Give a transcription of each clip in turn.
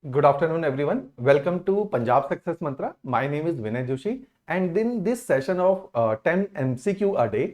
Good afternoon, everyone. Welcome to Punjab Success Mantra. My name is Vinay Joshi, and in this session of 10 MCQ a day,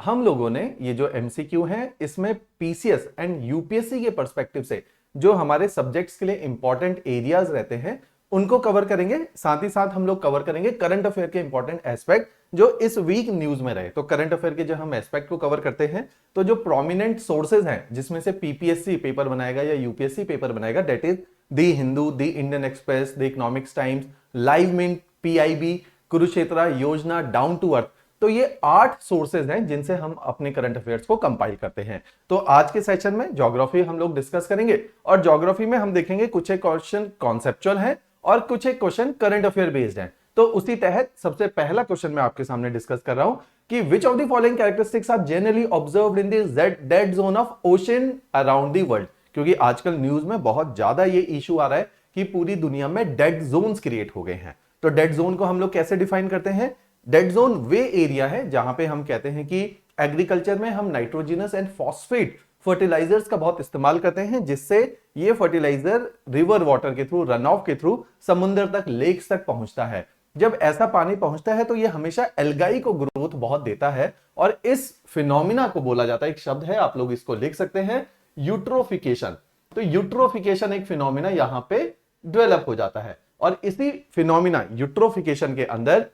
हम लोगों ने ये जो MCQ हैं इसमें PCS and UPSC के perspective से जो हमारे सब्जेक्ट्स के लिए इंपॉर्टेंट एरियाज रहते हैं उनको कवर करेंगे। साथ ही साथ हम लोग कवर करेंगे करंट अफेयर के इंपॉर्टेंट एस्पेक्ट जो इस वीक न्यूज में रहे। तो करंट अफेयर के जो हम एस्पेक्ट को कवर करते हैं तो जो प्रोमिनेंट सोर्सेज हैं जिसमें से पीपीएससी पेपर बनाएगा या यूपीएससी पेपर बनाएगा, that is the Hindu, the Indian Express, the Economics Times, Live Mint, PIB, Kurukshetra Yojana, down to earth. तो ये 8 सोर्सेज हैं जिनसे हम अपने करंट अफेयर्स को कंपाइल करते हैं। तो आज के सेशन में ज्योग्राफी हम लोग डिस्कस करेंगे और ज्योग्राफी में हम देखेंगे कुछ एक क्वेश्चन कॉन्सेप्चुअल है और कुछ एक क्वेश्चन करंट अफेयर बेस्ड है। तो उसी तहत सबसे पहला क्वेश्चन मैं आपके सामने डिस्कस कर रहा हूं कि which of the following characteristics are generally observed in the dead zone of ocean around the world. क्योंकि आजकल न्यूज में बहुत ज्यादा ये इशू आ रहा है कि पूरी दुनिया में डेड जोन्स क्रिएट हो गए हैं। तो डेड जोन को हम लोग कैसे डिफाइन करते हैं? डेड जोन वे एरिया है जहां पे हम कहते हैं कि एग्रीकल्चर में हम नाइट्रोजनस एंड फॉस्फेट फर्टिलाइजर्स का बहुत इस्तेमाल करते हैं, जिससे ये फर्टिलाइजर रिवर वाटर के थ्रू, रन ऑफ के थ्रू समुद्र तक, लेक्स तक पहुंचता है। जब ऐसा पानी पहुंचता है तो ये हमेशा एल्गाई को ग्रोथ बहुत देता है और इस फिनोमिना को बोला जाता है, एक शब्द है, आप लोग इसको लिख सकते हैं, यूट्रोफिकेशन। तो यूट्रोफिकेशन एक फिनोमिना यहां पे डेवलप हो जाता है और इसी फिनोमिना यूट्रोफिकेशन के अंदर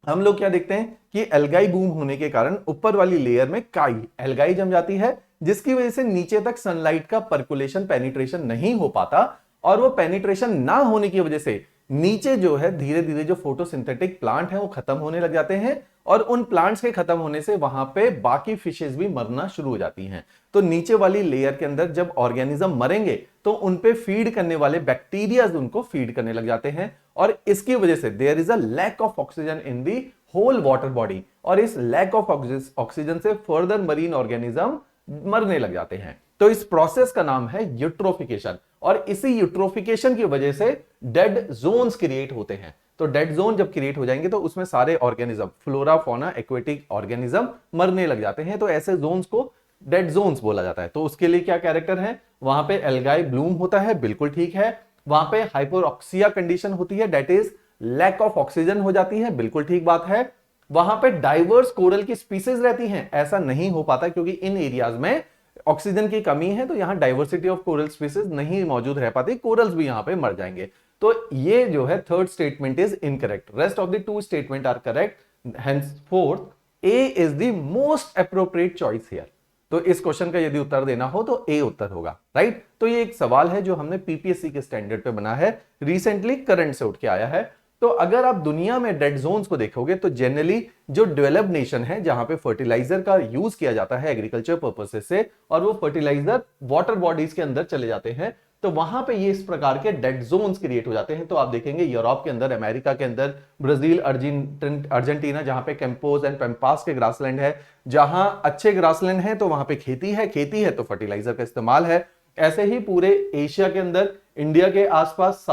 हम लोग क्या देखते हैं कि एल्गाई बूम होने के कारण ऊपर वाली लेयर में काई एल्गाई जम जाती है, जिसकी वजह से नीचे तक सनलाइट का पर्कुलेशन, पेनिट्रेशन नहीं हो पाता और वो पेनिट्रेशन ना होने की वजह से नीचे जो है धीरे धीरे जो फोटोसिंथेटिक प्लांट है वो खत्म होने लग जाते हैं और उन प्लांट्स के खत्म होने से वहां पे बाकी फिशेस भी मरना शुरू हो जाती हैं। तो नीचे वाली लेयर के अंदर जब ऑर्गेनिज्म मरेंगे तो उन पे फीड करने वाले बैक्टीरिया उनको फीड करने लग जाते हैं और इसकी वजह से there is a lack of oxygen in the whole water body और इस लैक ऑफ ऑक्सीजन से फर्दर मरीन ऑर्गेनिज्म मरने लग जाते हैं। तो इस प्रोसेस का नाम है यूट्रोफिकेशन और इसी यूट्रोफिकेशन की वजह से डेड जोन्स क्रिएट होते हैं। तो डेड जोन जब क्रिएट हो जाएंगे तो उसमें सारे organism, flora, fauna, aquatic organism मरने लग जाते हैं। तो ऐसे जोन्स को डेड जोन्स बोला जाता है। तो उसके लिए क्या कैरेक्टर है? वहां पे एल्गाई ब्लूम होता है, बिल्कुल ठीक है। वहां पे हाइपोक्सिया कंडीशन होती है, that is lack of oxygen हो जाती है, बिल्कुल ठीक बात है। वहां पे डाइवर्स कोरल की स्पीसीज रहती हैं, ऐसा नहीं हो पाता क्योंकि इन एरियाज में ऑक्सीजन की कमी है, तो यहां डाइवर्सिटी ऑफ कोरल स्पीसीज नहीं मौजूद रह पाती, कोरल्स भी यहां पे मर जाएंगे। तो ये जो है third statement is incorrect, rest of the 2 statement are correct. Henceforth A is the most appropriate choice here. तो इस क्वेश्चन का यदि उत्तर देना हो तो ए उत्तर होगा, राइट। तो ये एक सवाल है जो हमने पीपीएससी के स्टैंडर्ड पे बना है, रिसेंटली करंट से उठ के आया है। तो अगर आप दुनिया में डेड जोन्स को देखोगे तो जनरली जो डेवलप्ड नेशन है जहां पे फर्टिलाइजर का यूज किया जाता है एग्रीकल्चर पर्पसेस से और वो फर्टिलाइजर वाटर बॉडीज के अंदर चले जाते हैं, तो वहां पे ये इस प्रकार के डेड जोन्स क्रिएट हो जाते हैं। तो आप देखेंगे यूरोप के अंदर, अमेरिका के अंदर, ब्राजील, अर्जेंटीना, जहां पे कैंपोज एंड पैम्पास के ग्रासलैंड है, जहां अच्छे ग्रासलैंड है तो वहां पे खेती है तो फर्टिलाइजर का इस्तेमाल है। ऐसे ही पूरे एशिया के अंदर, इंडिया के आसपास,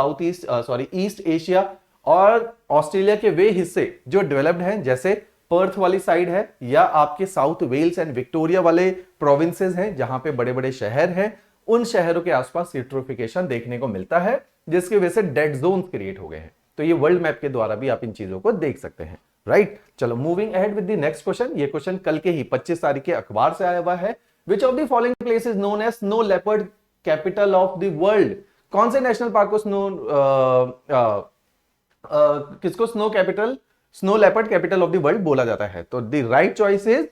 ईस्ट एशिया और ऑस्ट्रेलिया के वे हिस्से जो डेवलप्ड हैं, जैसे पर्थ वाली साइड है या आपके साउथ वेल्स एंड विक्टोरिया वाले प्रोविंसेस हैं जहां पे बड़े बड़े शहर हैं, उन शहरों के आसपास यूट्रोफिकेशन देखने को मिलता है, जिसकी वजह से डेड जोन क्रिएट हो गए हैं। तो ये वर्ल्ड मैप के द्वारा भी आप इन चीजों को देख सकते हैं, राइट। चलो moving ahead with the next question. ये क्वेश्चन कल के ही 25 तारीख के अखबार से आया हुआ है। Which of the following place is known as snow leopard capital of the world. कौन से नेशनल पार्क को किसको snow leopard capital of the world बोला जाता है? तो the right choice is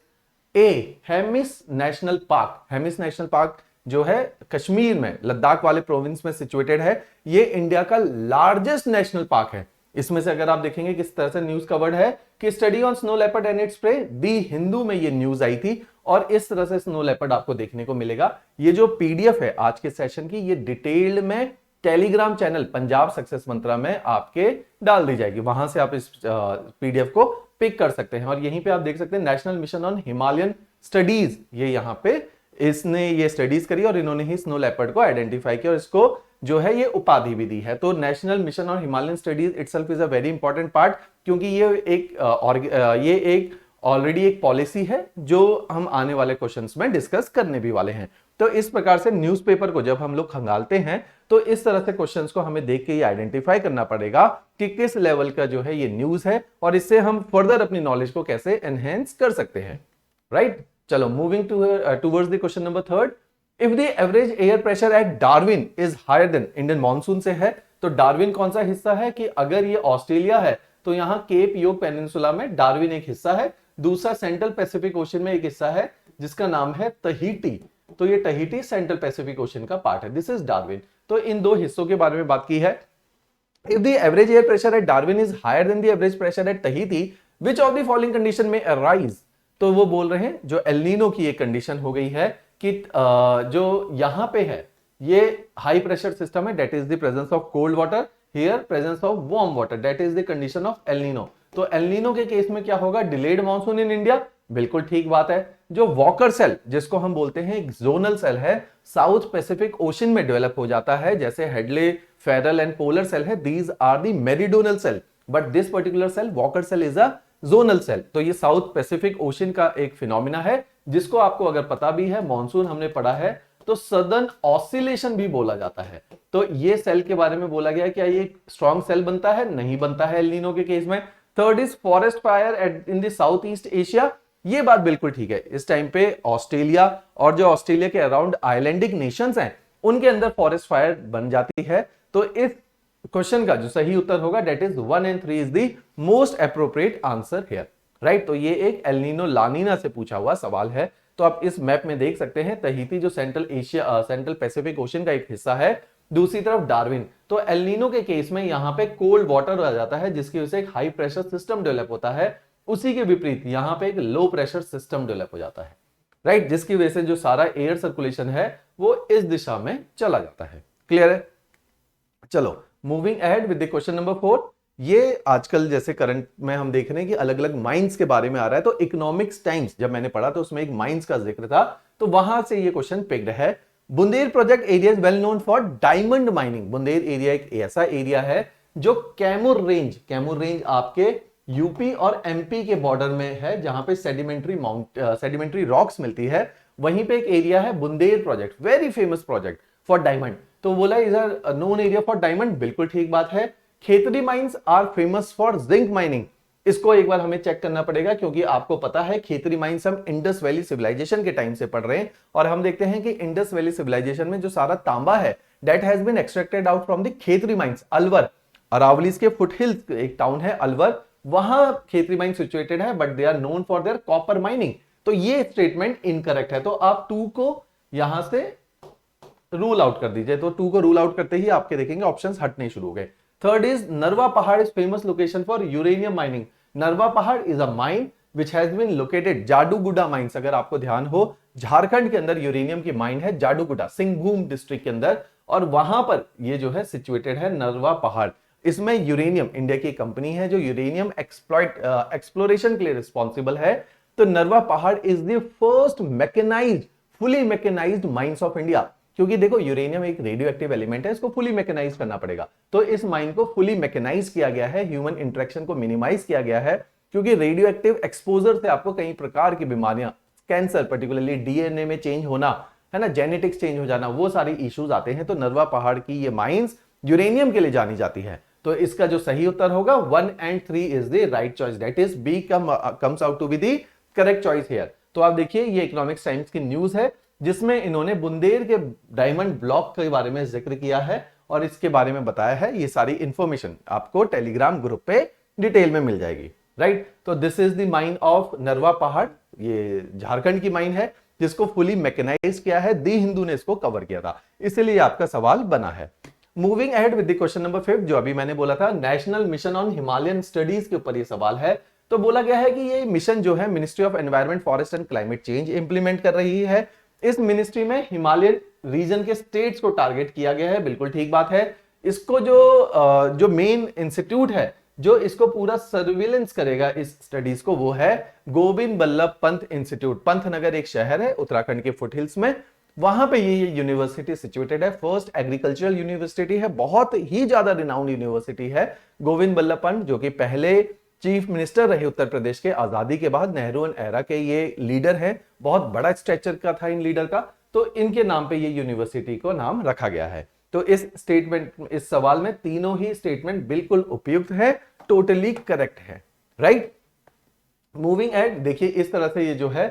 A, Hemis national park. Hemis national park जो है कश्मीर में, लद्दाख वाले प्रोविंस में सिचुएटेड है। ये इंडिया का लार्जेस्ट नेशनल पार्क है। इसमें से अगर आप देखेंगे किस तरह से न्यूज कवर्ड है कि study on snow leopard and its prey, the Hindu में ये न्यूज आई थी और इस तरह से स्नो लेपर्ड आपको देखने को मिलेगा। ये जो पीडीएफ है आज के सेशन की, ये डिटेल्ड में टेलीग्राम चैनल पंजाब सक्सेस मंत्रा में आपके डाल दी जाएगी, वहां से आप इस पीडीएफ को पिक कर सकते हैं। और यहीं पे आप देख सकते हैं national mission on Himalayan studies, ये यहां पे इसने ये स्टडीज करी और इन्होंने ही स्नो लेपर्ड को आइडेंटिफाई किया और इसको जो है ये उपाधि भी दी है। तो national mission on Himalayan studies itself is a very important part, क्योंकि ये एक ऑलरेडी एक पॉलिसी है जो हम आने वाले क्वेश्चंस में डिस्कस करने भी वाले हैं। तो इस प्रकार से न्यूज़पेपर को जब हम लोग खंगालते हैं तो इस तरह से क्वेश्चंस को हमें देख के ये आइडेंटिफाई करना पड़ेगा कि किस लेवल का जो है ये न्यूज है और इससे हम फर्दर अपनी नॉलेज को कैसे एनहेंस कर सकते हैं, राइट। चलो moving towards the question number third. If the average air pressure at Darwin is higher than Indian monsoon से है, तो डार्विन कौन सा हिस्सा है कि अगर ये ऑस्ट्रेलिया है तो यहाँ केप योग पेनिनसुला में डार्विन एक हिस्सा है, दूसरा सेंट्रल पैसिफिक ओशन में एक हिस्सा है जिसका नाम है तहीटी, तो ये तहीटी सेंट्रल पैसिफिक ओशन का पार्ट है, दिस इज डार्विन। तो इन दो हिस्सों के बारे में बात की है। If the average air pressure at Darwin is higher than the average pressure at Tahiti, which of the following condition में अराइज, तो वो बोल रहे हैं जो एल नीनो की एक कंडीशन हो गई है कि जो यहां पे है ये हाई प्रेशर सिस्टम है, that is the presence of cold water, here presence of warm water, that is the condition of El Nino. तो एल नीनो के केस में क्या होगा, डिलेड मॉनसून इन इंडिया, बिल्कुल ठीक बात है। जो वॉकर सेल जिसको हम बोलते हैं एक जोनल सेल है, साउथ पैसिफिक ओशन में डेवलप हो जाता है, जैसे Hadley, Ferrel and polar cell है, these are the meridional cell, but this particular cell Walker cell is a zonal cell. तो ये साउथ पैसिफिक ओशन का एक फिनोमिना है जिसको आपको अगर पता भी है, मॉनसून हमने पढ़ा है, तो सदर्न ऑसिलेशन भी बोला जाता है। तो ये सेल के बारे में बोला गया क्या ये स्ट्रॉन्ग सेल बनता है, नहीं बनता है एल नीनो के केस में। Third is forest fire in the south east Asia, ये बात बिल्कुल ठीक है। इस टाइम पे ऑस्ट्रेलिया और जो ऑस्ट्रेलिया के अराउंड आइलैंडिक नेशंस हैं उनके अंदर फॉरेस्ट फायर बन जाती है। तो इस क्वेश्चन का जो सही उत्तर होगा that is 1 and 3 is the most appropriate answer here, right. तो ये एक एल नीनो ला नीना से पूछा हुआ सवाल है। तो आप इस मैप में देख सकते हैं तहीती जो सेंट्रल पैसिफिक ओशन का एक हिस्सा है, दूसरी तरफ डार्विन। तो एल नीनो के केस में यहां पे कोल्ड वाटर आ जाता है जिसकी वजह से एक हाई प्रेशर सिस्टम डेवलप होता है, उसी के विपरीत यहां पे एक लो प्रेशर सिस्टम डेवलप हो जाता है, राइट, जिसकी वजह से जो सारा एयर सर्कुलेशन है वो इस दिशा में चला जाता है। क्लियर है। चलो moving ahead with the question number 4। ये आजकल जैसे करंट में हम देख रहे हैं कि अलग अलग माइंस के बारे में आ रहा है, तो इकोनॉमिक्स टाइम्स जब मैंने पढ़ा तो उसमें एक माइंस का जिक्र था, तो वहां से ये क्वेश्चन पिक्ड है। Bundel project area is well known for diamond mining. Bundel area एक ऐसा एरिया है जो कैमूर रेंज आपके यूपी और एमपी के बॉर्डर में है, जहां पे सेडिमेंट्री रॉक्स मिलती है, वहीं पे एक एरिया है Bundel project, very famous project for diamond. तो बोला is a known area for diamond, बिल्कुल ठीक बात है। Khetri mines are famous for zinc mining, इसको एक बार हमें चेक करना पड़ेगा क्योंकि आपको पता है खेतड़ी माइंस हम इंडस वैली सिविलाइजेशन के टाइम से पढ़ रहे हैं और हम देखते हैं कि इंडस वैली सिविलाइजेशन में जो सारा तांबा है that has been extracted out from the Khetri mines. Alwar, Aravallis के फुटहिल्स एक टाउन है अलवर, वहां खेतड़ी माइन सिचुएटेड है, but they are known for their copper mining. तो ये स्टेटमेंट इनकरेक्ट है, तो आप 2 को यहां से रूल आउट कर दीजिए। तो 2 को रूल आउट करते ही आपके देखेंगे ऑप्शंस हटने शुरू हो गए। Third is Narwa Pahar is famous location for uranium mining. Narwa Pahar is a mine which has been located Jaduguda mines, अगर आपको ध्यान हो झारखंड के अंदर यूरेनियम की माइन है जाडूगुडा, सिंहभूम डिस्ट्रिक्ट के अंदर, और वहां पर ये जो है सिचुएटेड है नरवा पहाड़। इसमें यूरेनियम, इंडिया की कंपनी है जो यूरेनियम एक्सप्लोरेशन के लिए रिस्पॉन्सिबल है। तो Narwa Pahar is the first mechanised, fully mechanised mines of India, क्योंकि देखो यूरेनियम एक रेडियो एक्टिव एलिमेंट है, इसको फुली मैकेनाइज करना पड़ेगा। तो इस माइन को फुली मैकेनाइज किया गया है, ह्यूमन इंटरेक्शन को मिनिमाइज किया गया है, क्योंकि रेडियो एक्टिव एक्सपोजर से आपको कई प्रकार की बीमारियां, कैंसर पर्टिकुलरली, डीएनए में चेंज होना है ना, जेनेटिक्स चेंज हो जाना, वो सारी इश्यूज आते हैं। तो नरवा पहाड़ की ये माइंस यूरेनियम के लिए जानी जाती है। तो इसका जो सही उत्तर होगा 1 and 3 is the right choice, that is B comes out to be the correct choice here. तो आप देखिए ये इकोनॉमिक्स टाइम्स की न्यूज है जिसमें इन्होंने बुंदेल के डायमंड ब्लॉक के बारे में जिक्र किया है और इसके बारे में बताया है। ये सारी इंफॉर्मेशन आपको टेलीग्राम ग्रुप पे डिटेल में मिल जाएगी, राइट। तो this is the mine of Narwa Pahar, ये झारखंड की माइन है जिसको फुली मैकेनाइज किया है, दी हिंदू ने इसको कवर किया था, इसलिए आपका सवाल बना है। Moving ahead with the question number 5, जो अभी मैंने बोला था national mission on Himalayan studies के ऊपर ये सवाल है। तो बोला गया है कि ये मिशन जो है ministry of environment, forest and climate change implement कर रही है। इस मिनिस्ट्री में हिमालयन रीजन के स्टेट्स को टारगेट किया गया है, बिल्कुल ठीक बात है। इसको जो मेन इंस्टीट्यूट है जो इसको पूरा सर्विलेंस करेगा इस स्टडीज को, वो है गोविंद बल्लभ पंत इंस्टीट्यूट। पंतनगर एक शहर है उत्तराखंड के फुटहिल्स में, वहां पे ये यूनिवर्सिटी सिचुएटेड है। फर्स्ट एग्रीकल्चरल यूनिवर्सिटी है, बहुत ही ज्यादा रिनाउंड यूनिवर्सिटी है। गोविंद बल्लभ पंत जो कि पहले चीफ मिनिस्टर रहे उत्तर प्रदेश के आजादी के बाद, नेहरू एंड एरा के ये लीडर हैं, बहुत बड़ा स्ट्रक्चर का था इन लीडर का। तो इनके नाम पे ये यूनिवर्सिटी को नाम रखा गया है। तो इस सवाल में तीनों ही स्टेटमेंट बिल्कुल उपयुक्त है, टोटली करेक्ट है, राइट। मूविंग एट, देखिए इस तरह से ये जो है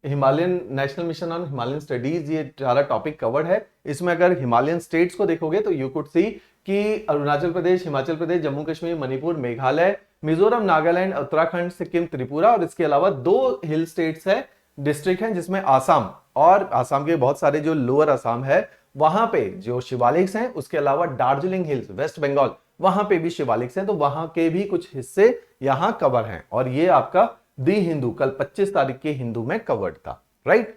Himalayan national mission on Himalayan studies, ये सारा टॉपिक कवर्ड है। इसमें अगर हिमालयन स्टेट्स को देखोगे तो यू कुड सी कि अरुणाचल प्रदेश, हिमाचल प्रदेश, जम्मू कश्मीर, मणिपुर, मेघालय, मिजोरम, नागालैंड, उत्तराखंड, सिक्किम, त्रिपुरा, और इसके अलावा 2 हिल स्टेट्स है, डिस्ट्रिक्ट हैं, जिसमें आसाम, और आसाम के बहुत सारे जो लोअर आसाम है वहां पे जो शिवालिक्स हैं, उसके अलावा दार्जिलिंग हिल्स, वेस्ट बंगाल, वहां पे भी शिवालिक्स हैं, तो वहां के भी कुछ हिस्से यहां कवर हैं। और ये आपका दी हिंदू कल 25 तारीख के हिंदू में कवर्ड था, राइट।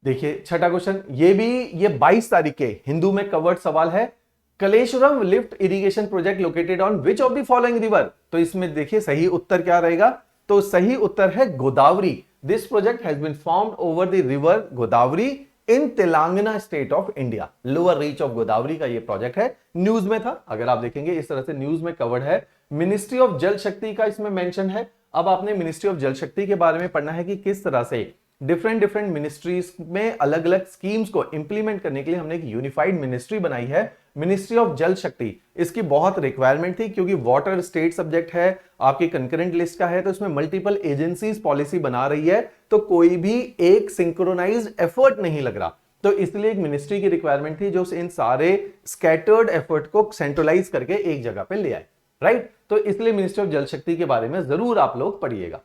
देखिए छठा क्वेश्चन, ये 22 तारीख के हिंदू में कवर्ड सवाल है। Kaleshwaram lift irrigation project located on which of the following river, तो इसमें देखिए सही उत्तर क्या रहेगा, तो सही उत्तर है Godavari. This project has been formed over the river Godavari in Telangana state of India. Lower reach of Godavari का ये प्रोजेक्ट है, न्यूज में था, अगर आप देखेंगे इस तरह से न्यूज में कवर्ड है। मिनिस्ट्री ऑफ जल शक्ति का इसमें मेंशन है। अब आपने मिनिस्ट्री ऑफ जल शक्ति के बारे में पढ़ना है कि किस तरह से डिफरेंट मिनिस्ट्रीज में अलग अलग स्कीम्स को इंप्लीमेंट करने के लिए हमने एक यूनिफाइड मिनिस्ट्री बनाई है, मिनिस्ट्री ऑफ जल शक्ति। इसकी बहुत रिक्वायरमेंट थी क्योंकि वाटर स्टेट सब्जेक्ट है, आपकी कंकरेंट लिस्ट का है, तो इसमें मल्टीपल एजेंसीज पॉलिसी बना रही है, तो कोई भी एक सिंक्रोनाइज्ड एफर्ट नहीं लग रहा, तो इसलिए एक मिनिस्ट्री की रिक्वायरमेंट थी जो इन सारे स्कैटर्ड एफर्ट को सेंट्रलाइज करके एक जगह पे ले आए, राइट। तो इसलिए मिनिस्ट्री ऑफ जल शक्ति के बारे में जरूर आप लोग पढ़िएगा।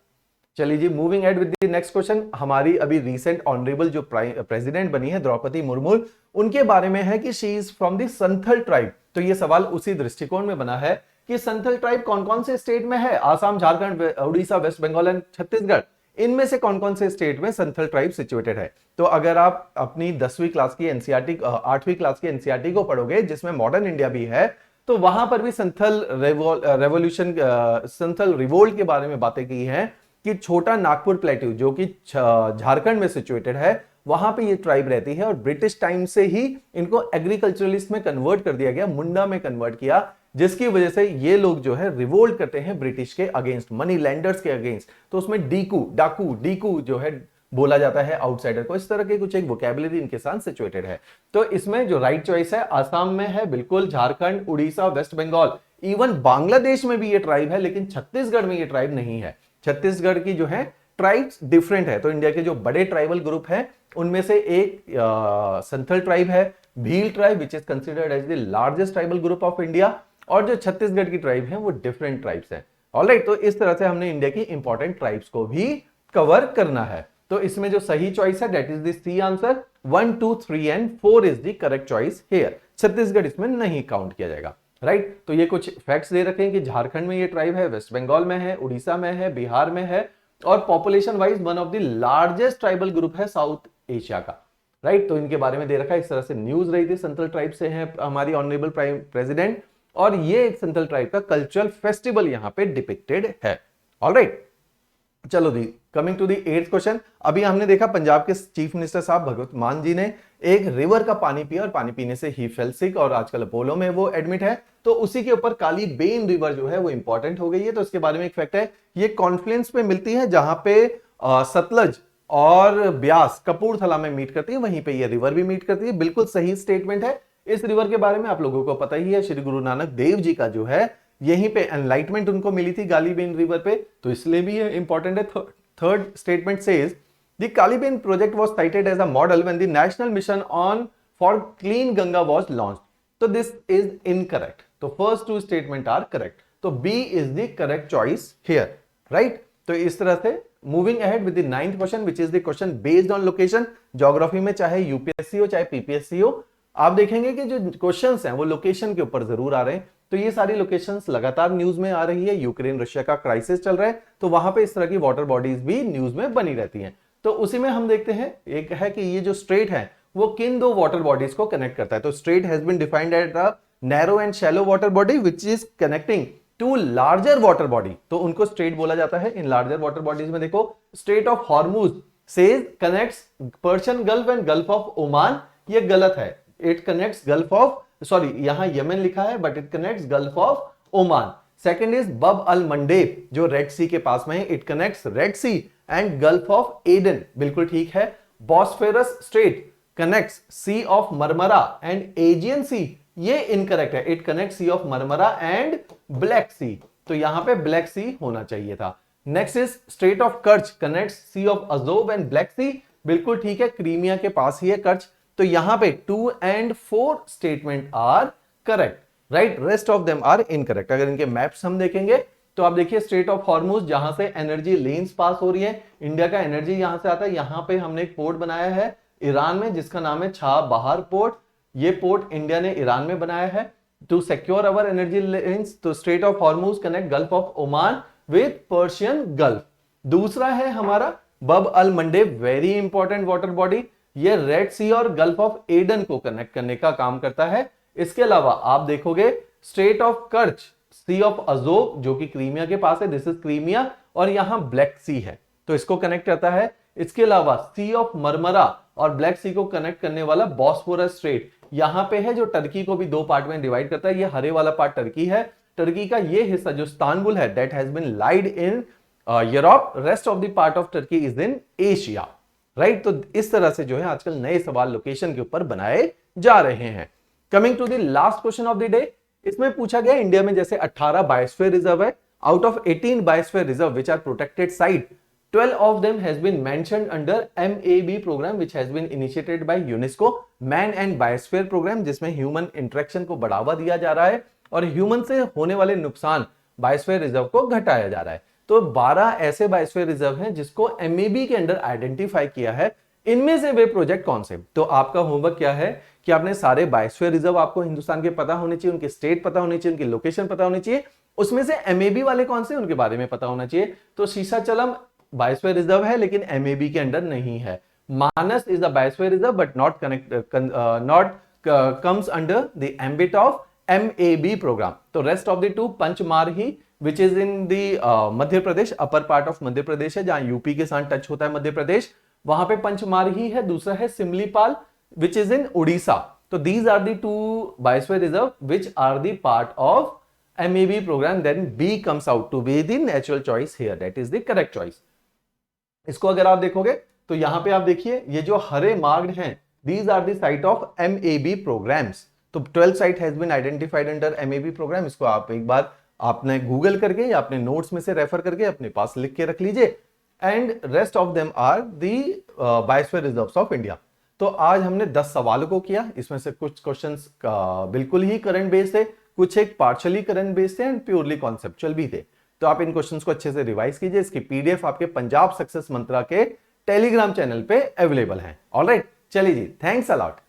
चलिए जी, moving ahead with the next question. हमारी अभी रिसेंट ऑनरेबल जो प्रेसिडेंट बनी है द्रौपदी मुर्मू, उनके बारे में है कि she is from the Santhal tribe. तो ये सवाल उसी दृष्टिकोण में बना है कि संथल ट्राइब कौन कौन से स्टेट में है, आसाम, झारखंड, उड़ीसा, वेस्ट बंगाल एंड छत्तीसगढ़, इनमें से कौन कौन से स्टेट में संथल ट्राइब सिचुएटेड है। तो अगर आप अपनी 10वीं क्लास की एनसीईआरटी, 8वीं क्लास की एनसीईआरटी को पढ़ोगे जिसमें मॉडर्न इंडिया भी है, तो वहां पर भी संथल रेवोल्यूशन, संथल रिवोल्ट के बारे में बातें की हैं कि छोटा नागपुर प्लेट्यू जो कि झारखंड में सिचुएटेड है, वहां पे ये ट्राइब रहती है, और ब्रिटिश टाइम से ही इनको एग्रीकल्चरलिस्ट में कन्वर्ट कर दिया गया, मुंडा में कन्वर्ट किया, जिसकी वजह से ये लोग जो है रिवोल्ट करते हैं ब्रिटिश के अगेंस्ट, मनी लैंडर्स के अगेंस्ट। तो उसमें डीकू जो है बोला जाता है आउटसाइडर को, इस तरह के कुछ एक वोकैबुलरी इनके साथ सिचुएटेड है। तो इसमें जो राइट चॉइस है आसाम में है बिल्कुल, झारखंड, उड़ीसा, वेस्ट बंगाल, इवन बांग्लादेश में भी ये ट्राइब है, लेकिन छत्तीसगढ़ में ये ट्राइब नहीं है। छत्तीसगढ़ की जो है ट्राइब्स डिफरेंट है। तो इंडिया के जो बड़े ट्राइबल ग्रुप हैं उनमें से एक संथल ट्राइब है, Bhil tribe which is considered as the largest tribal group of India, और जो छत्तीसगढ़ की ट्राइब है वो डिफरेंट ट्राइब्स हैं। ऑलराइट, तो इस तरह से हमने इंडिया की इंपॉर्टेंट ट्राइब्स को भी कवर करना है। तो इसमें जो सही चॉइस है that is the C answer, 1, 2, 3 and 4 is the correct choice here. Chhattisgarh इसमें नहीं काउंट किया जाएगा, राइट। तो ये कुछ फैक्ट्स दे रखे हैं कि झारखंड में ये ट्राइब है, वेस्ट बंगाल में है, उड़ीसा में है, बिहार में है, और population wise one of the largest tribal group है साउथ एशिया का, राइट। तो इनके बारे में दे रखा है, इस तरह से न्यूज रही थी। संथल ट्राइब से है हमारी ऑनरेबल प्रेसिडेंट, और ये एक संथल ट्राइब का कल्चरल फेस्टिवल यहां पे डिपिक्टेड है। ऑलराइट, चलो दी, coming to the 8th question. अभी हमने देखा पंजाब के चीफ मिनिस्टर साहब भगवंत मान जी ने एक रिवर का पानी पिया और पानी पीने से ही फेल सिक, और आजकल अपोलो में वो एडमिट है। तो उसी के ऊपर काली बेन रिवर जो है वो इंपॉर्टेंट हो गई है। तो इसके बारे में एक फैक्ट है, ये कॉन्फ्लुएंस पे मिलती है जहां पे सतलज और ब्यास कपूरथला में मीट करती है, वहीं पे ये रिवर भी मीट करती है। बिल्कुल सही स्टेटमेंट है। इस रिवर के बारे में आप लोगों को पता ही है, श्री गुरु नानक देव जी का जो है यहीं पे एनलाइटमेंट उनको मिली थी कालीबेन रिवर पे, तो इसलिए भी ये इंपॉर्टेंट है। Third statement says the Kalibein project was cited as a model when the national mission on for clean Ganga was launched. तो दिस इज इनकरेक्ट। तो फर्स्ट 2 स्टेटमेंट आर करेक्ट, तो B is the correct choice here, right. तो इस तरह से moving ahead with the 9th question which is the question based on location. Geography में चाहे UPSC हो चाहे पीपीएससी हो, आप देखेंगे कि जो क्वेश्चंस हैं वो लोकेशन के ऊपर जरूर आ रहे हैं। तो ये सारी लोकेशंस लगातार न्यूज में आ रही है। यूक्रेन रशिया का क्राइसिस चल रहा है, तो वहां पे इस तरह की वाटर बॉडीज भी न्यूज में बनी रहती हैं। तो उसी में हम देखते हैं, एक है कि ये जो स्ट्रेट है वो किन 2 वाटर बॉडीज को कनेक्ट करता है। तो strait has been defined at a narrow and shallow water body which is connecting to larger water body, तो उनको स्ट्रेट बोला जाता है। इन लार्जर वाटर बॉडीज में देखो, straight of Hormuz says connects Persian gulf and Gulf of Oman, ये गलत है। It connects gulf of, sorry यहां यमन लिखा है but it connects gulf of Oman. Second is बब अल मंडेब जो रेड सी के पास में है, it connects Red Sea and Gulf of Aden, बिल्कुल ठीक है। Bosphorus strait connects Sea of Marmara and Aegean Sea, ये इनकरेक्ट है, it connect Sea of Marmara and Black Sea, तो यहां पे ब्लैक सी होना चाहिए था। Next is Strait of Kerch connects Sea of Azov and Black Sea, बिल्कुल ठीक है, क्रीमिया के पास ही है कर्च, तो यहां पे 2 and 4 statement are correct, right, rest of them are incorrect. अगर इनके मैप्स हम देखेंगे तो आप देखिए स्ट्रेट ऑफ हॉर्मुज जहां से एनर्जी लेन्स पास हो रही है, इंडिया का एनर्जी यहां से आता है, यहां पे हमने एक पोर्ट बनाया है ईरान में जिसका नाम है छा बहार पोर्ट, ये पोर्ट इंडिया ने ईरान में बनाया है to secure our energy lanes. तो Strait of Hormuz connect Gulf of Oman with Persian Gulf. दूसरा है हमारा Bab al Mandeb, very important water body, ये रेड सी और गल्फ ऑफ एडन को कनेक्ट करने का काम करता है। इसके अलावा आप देखोगे Strait of Kerch Sea of Azov जो कि क्रीमिया के पास है, दिस इज क्रीमिया, और यहां ब्लैक सी है तो इसको कनेक्ट करता है। इसके अलावा सी ऑफ मरमरा और ब्लैक सी को कनेक्ट करने वाला बॉस्फोरस स्ट्रेट यहां पे है, जो टर्की को भी दो पार्ट में डिवाइड करता है। ये हरे वाला पार्ट टर्की है, टर्की का ये हिस्सा जो इस्तांबुल है that has been laid in Europe, rest of the part of Turkey is in Asia, right. तो इस तरह से जो है आजकल नए सवाल लोकेशन के ऊपर बनाए जा रहे हैं। Coming to the last question of the day, इसमें पूछा गया इंडिया में जैसे 18 बायोस्फीयर रिजर्व है, out of 18 biosphere reserve which are protected site, 12 of them has been mentioned under MAB program which has been initiated by UNESCO, man and biosphere programme, जिसमें human interaction को बढ़ावा दिया जा रहा है और ह्यूमन से होने वाले नुकसान बायोस्फीयर रिजर्व को घटाया जा रहा है। तो 12 ऐसे बायोस्फीयर रिजर्व हैं जिसको MAB के अंडर आइडेंटिफाई किया है। इनमें से वे प्रोजेक्ट कौन से? तो आपका होमवर्क क्या है कि आपने सारे बायोस्फीयर रिजर्व आपको हिंदुस्तान के पता होने चाहिए, उनके स्टेट पता होने चाहिए, उनकी लोकेशन पता होनी चाहिए, उसमें से MAB वाले कौन से उनके बारे में पता होना चाहिए। तो शीशाचलम बायोस्फीयर रिजर्व है लेकिन MAB के अंडर नहीं है। Manas is a biosphere reserve but not comes under the ambit of MAB program. तो rest of the two, Pachmarhi which is in the Madhya Pradesh, upper part of Madhya Pradesh है जहां यूपी के साथ टच होता है मध्य प्रदेश, वहां पे पंचमारही है। दूसरा है Simlipal which is in Orissa. तो these are the two biosphere reserve which are the part of MAB program, then B comes out to be the natural choice here, that is the correct choice। इसको अगर आप देखोगे तो यहां पे आप देखिए ये जो हरे मार्क्ड हैं, these are the site of MAB programs। तो 12 site has been identified under MAB programme. इसको आप एक बार आपने गूगल करके या अपने नोट्स में से रेफर करके अपने पास लिख के रख लीजिए। And rest of them are the biosphere reserves of India. तो आज हमने 10 सवालों को किया, इसमें से कुछ क्वेश्चंस बिल्कुल ही करंट बेस्ड थे, कुछ एक पार्शियली करंट बेस्ड थे एंड प्योरली कॉन्सेप्चुअल भी थे। तो आप इन क्वेश्चंस को अच्छे से रिवाइज कीजिए। इसकी PDF आपके पंजाब सक्सेस मंत्रा के टेलीग्राम चैनल पे अवेलेबल है। ऑलराइट, चलिए जी, थैंक्स अ लॉट।